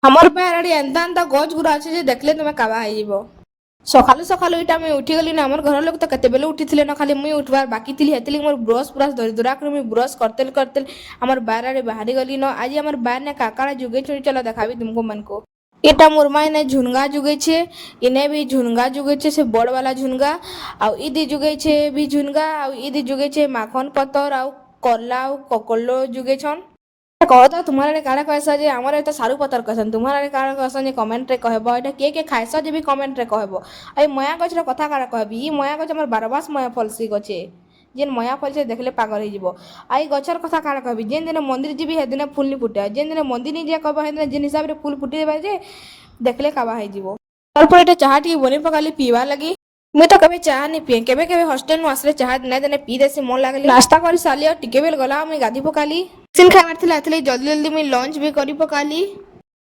আমার বাড়ি এন্তা এন্তা গছ গুড়া আছে যে দেখলে তুমি কাবা হয়ে যাব। সকালু সকালু এটা আমি উঠিগলি না, আমার ঘর লোক তো কেতেবেলে উঠিଥିଲେ না, খালি মুই উঠবার বাকি ଥିଲି, হেতিলি মোর ব্রশ ব্রশ ধরি ধরা করে মুই ব্রশ করতে করতে আমার বাইরে বাহারি গলি না। আজ আমার বাইরে না কাকারা যুগে চুরি চলো দেখাবি তুমको मन को। এটা মোর মাই না ঝুনগা যুগেছে, ইনে भी ঝুনগা যুগেছে, সে বড় वाला ঝুনগা। ଆଉ ଇଦି ଯୁଗେଇଛେ ବି ଝୁନଗା, ଆଉ ଇଦି ଯୁଗେଇଛେ ମାଖନ ପତର, ଆଉ କଲା ଆଉ କକଲ ଯୁଗେଇଛନ୍। କହ ତ ତୁମର ଆଡେ କାଣା କହିସ ଯେ ଆମର ଏତେ ସାରୁ ପତର କହିସନ୍, ତୁମର ଆଡେ କାଣା କହିସନ୍ ଯେ କମେଣ୍ଟରେ କହିବ। ଏଇଟା କିଏ କିଏ ଖାଇସ ଯେ ବି କମେଣ୍ଟରେ କହିବ। ଆଉ ଏ ମୟା ଗଛର କଥା କାଣା କହିବି, ଇ ମୟା ଗଛ ଆମର ବାରବାସ ମୟା ଫଲସି ଗଛେ, ଯେନ୍ ମୟା ଫଲସେ ଦେଖିଲେ ପାଗଳ ହେଇଯିବ। ଆଉ এই ଗଛର କଥା କାଣା କହିବି, ଯେନ୍ ଦିନ ମନ୍ଦିର ଯିବି ସେଦିନ ଫୁଲ ନି ଫୁଟେ, ଯେନ୍ ଦିନ ମନ୍ଦିର ନି ଯିଏ କହିବ ସେଦିନ ଯେନ୍ ହିସାବରେ ଫୁଲ ଫୁଟି ଦେବା ଯେ ଦେଖିଲେ କାବା ହେଇଯିବ। ତାরপরে এটা ଚାହା ଟିକେ ବନେଇ ପକାଲି ପିଇବା ଲାଗି। ମୁଇଁ ତ କେବେ ଚାହା ନି ପିଏ, କେବେ କେବେ ହଷ୍ଟେଲ ନୁ ଆସିଲେ ଚାହା ନାଇଁ ଦେନେ ପିଇ ଦେସି ମନ ଲାଗଲେ। ନାସ୍ତା କରି ସାରିଲି ଆଉ ଟିକେ ବେଲ ଗଲା ମୁଇଁ ଗାଧି ପକାଲି। ସିନ୍ ଖାଇବାର ଥିଲା ଏଥିଲାଗି ଜଲ୍ଦି ଜଲ୍ଦି ମୁଇଁ ଲଞ୍ଚ ବି କରି ପକାଲି।